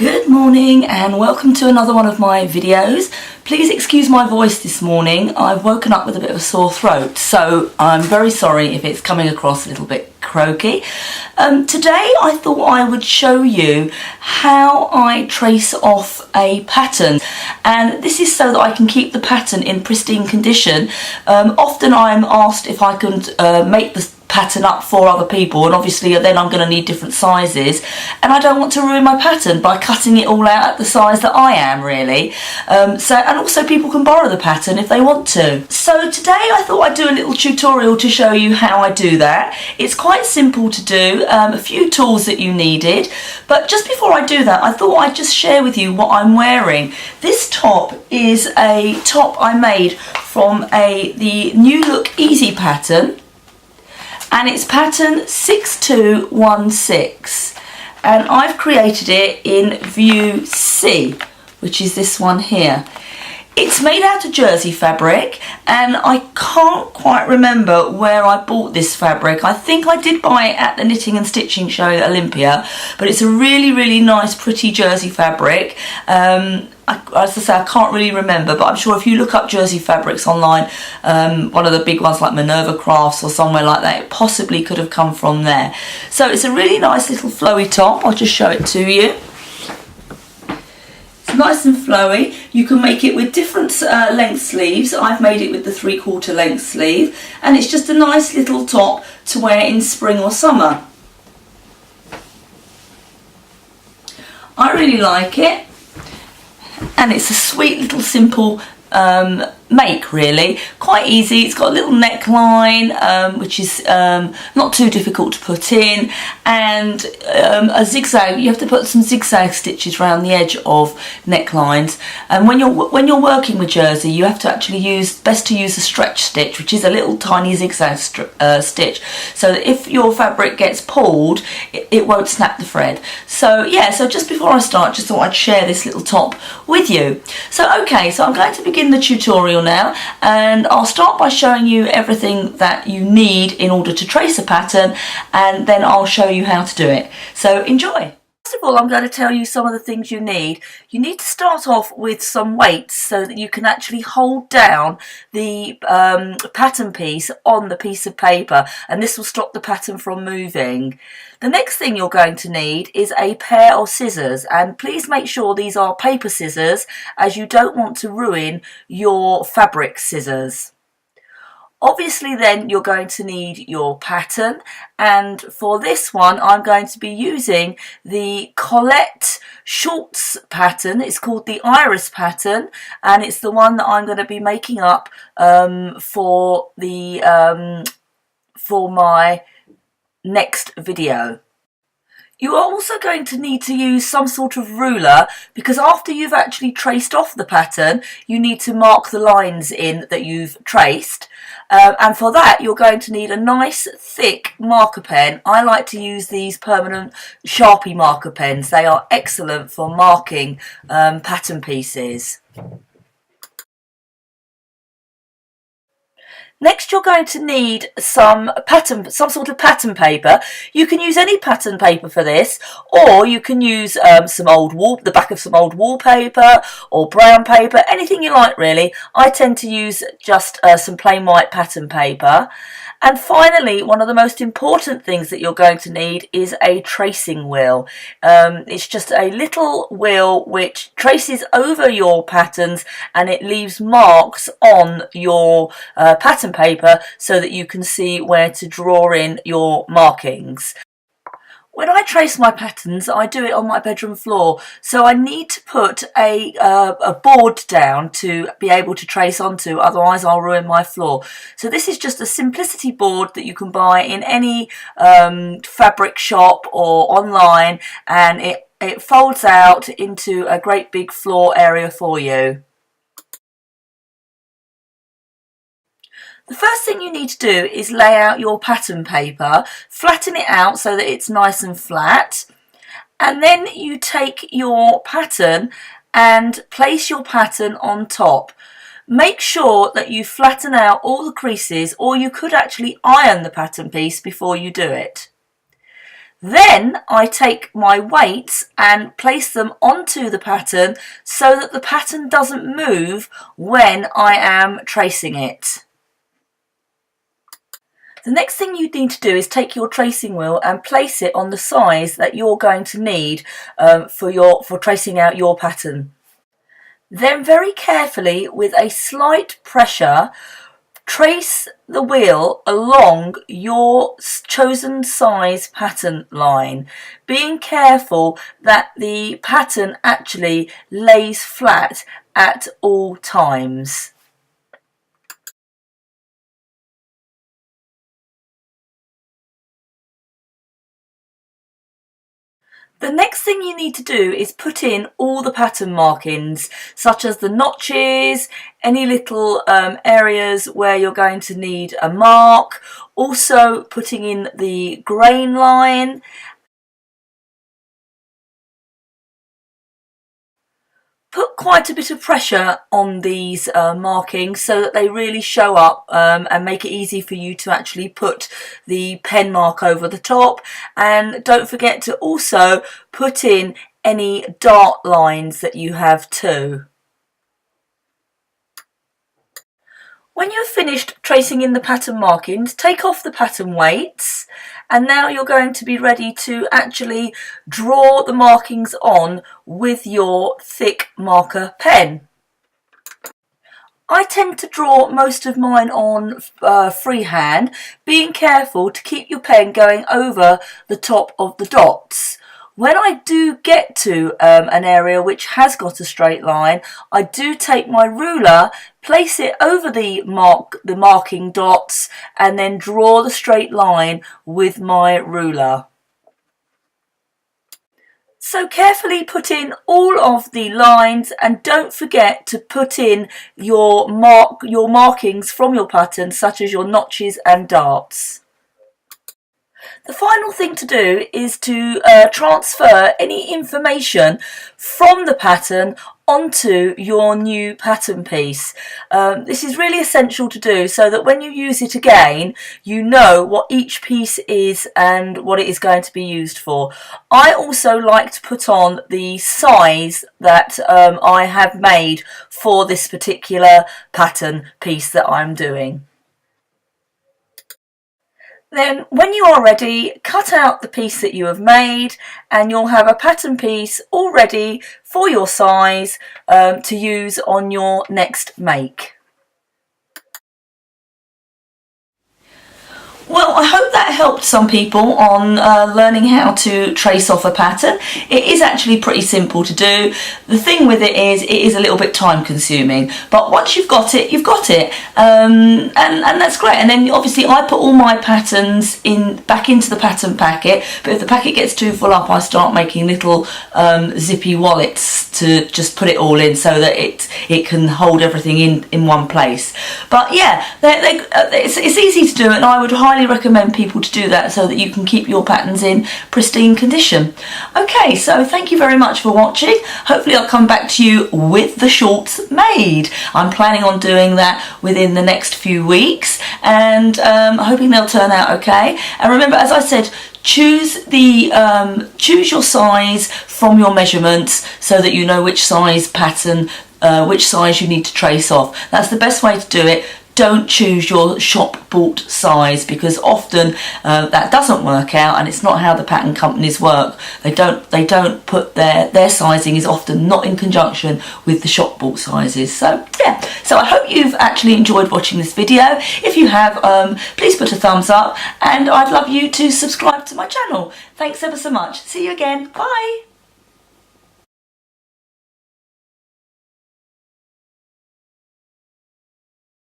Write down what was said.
Good morning and welcome to another one of my videos. Please excuse my voice this morning. I've woken up with a bit of a sore throat, so I'm very sorry if it's coming across a little bit croaky. Today I thought I would show you how I trace off a pattern, and this is so that I can keep the pattern in pristine condition. Often I'm asked if I can make the pattern up for other people, and obviously then I'm going to need different sizes, and I don't want to ruin my pattern by cutting it all out at the size that I am really. And also people can borrow the pattern if they want to. So today I thought I'd do a little tutorial to show you how I do that. It's quite simple to do, a few tools that you needed, but just before I do that I thought I'd just share with you what I'm wearing. This top is a top I made from the New Look Easy pattern, and it's pattern 6216, and I've created it in view C, which is this one here. It's made out of jersey fabric, and I can't quite remember where I bought this fabric. I think I did buy it at the Knitting and Stitching Show at Olympia, but it's a really nice pretty jersey fabric. As I say, I can't really remember, but I'm sure if you look up jersey fabrics online, one of the big ones like Minerva Crafts or somewhere like that, it possibly could have come from there. So it's a really nice little flowy top. I'll just show it to you. It's nice and flowy. You can make it with different length sleeves. I've made it with the 3/4 length sleeve, and it's just a nice little top to wear in spring or summer. I really like it, and it's a sweet little simple make, really quite easy. It's got a little neckline, which is not too difficult to put in, and a zigzag. You have to put some zigzag stitches around the edge of necklines, and when you're working with jersey, you have to actually best to use a stretch stitch, which is a little tiny zigzag stitch, so that if your fabric gets pulled, it won't snap the thread. So yeah, so just before I start, just thought I'd share this little top with you. So okay, so I'm going to begin the tutorial now, and I'll start by showing you everything that you need in order to trace a pattern, and then I'll show you how to do it. So enjoy. First of all, I'm going to tell you some of the things you need. You need to start off with some weights so that you can actually hold down the pattern piece on the piece of paper, and this will stop the pattern from moving. The next thing you're going to need is a pair of scissors, and please make sure these are paper scissors, as you don't want to ruin your fabric scissors. Obviously then you're going to need your pattern, and for this one I'm going to be using the Colette Schultz pattern. It's called the Iris pattern, and it's the one that I'm going to be making up for my next video. You are also going to need to use some sort of ruler, because after you've actually traced off the pattern, you need to mark the lines in that you've traced. And for that, you're going to need a nice thick marker pen. I like to use these permanent Sharpie marker pens. They are excellent for marking pattern pieces. Next, you're going to need some sort of pattern paper. You can use any pattern paper for this, or you can use the back of some old wallpaper or brown paper, anything you like really. I tend to use just some plain white pattern paper. And finally, one of the most important things that you're going to need is a tracing wheel. It's just a little wheel which traces over your patterns, and it leaves marks on your pattern paper so that you can see where to draw in your markings. When I trace my patterns, I do it on my bedroom floor, so I need to put a board down to be able to trace onto, otherwise I'll ruin my floor. So this is just a simplicity board that you can buy in any fabric shop or online, and it folds out into a great big floor area for you. The first thing you need to do is lay out your pattern paper, flatten it out so that it's nice and flat, and then you take your pattern and place your pattern on top. Make sure that you flatten out all the creases, or you could actually iron the pattern piece before you do it. Then I take my weights and place them onto the pattern so that the pattern doesn't move when I am tracing it. The next thing you need to do is take your tracing wheel and place it on the size that you're going to need for tracing out your pattern. Then very carefully, with a slight pressure, trace the wheel along your chosen size pattern line, being careful that the pattern actually lays flat at all times. The next thing you need to do is put in all the pattern markings, such as the notches, any little areas where you're going to need a mark, also putting in the grain line. Put quite a bit of pressure on these markings so that they really show up and make it easy for you to actually put the pen mark over the top. And don't forget to also put in any dart lines that you have too. When you've finished tracing in the pattern markings, take off the pattern weights, and now you're going to be ready to actually draw the markings on with your thick marker pen. I tend to draw most of mine on freehand, being careful to keep your pen going over the top of the dots. When I do get to an area which has got a straight line, I do take my ruler, place it over the marking dots, and then draw the straight line with my ruler. So carefully put in all of the lines, and don't forget to put in your markings from your pattern, such as your notches and darts. The final thing to do is to transfer any information from the pattern onto your new pattern piece. This is really essential to do so that when you use it again, you know what each piece is and what it is going to be used for. I also like to put on the size that I have made for this particular pattern piece that I'm doing. Then when you are ready, cut out the piece that you have made, and you'll have a pattern piece all ready for your size to use on your next make. Well, I hope that helped some people on learning how to trace off a pattern. It is actually pretty simple to do. The thing with it is a little bit time consuming, but once you've got it, you've got it. And that's great. And then obviously I put all my patterns back into the pattern packet, but if the packet gets too full up, I start making little zippy wallets to just put it all in so that it can hold everything in one place. But yeah, it's easy to do, and I would highly recommend people to do that so that you can keep your patterns in pristine condition. Okay, so thank you very much for watching. Hopefully I'll come back to you with the shorts made. I'm planning on doing that within the next few weeks, and hoping they'll turn out okay. And remember, as I said, choose your size from your measurements so that you know which size pattern, which size you need to trace off. That's the best way to do it. Don't choose your shop bought size, because often that doesn't work out, and it's not how the pattern companies work. They don't put their sizing is often not in conjunction with the shop bought sizes. So yeah, so I hope you've actually enjoyed watching this video. If you have, please put a thumbs up, and I'd love you to subscribe to my channel. Thanks ever so much. See you again. Bye.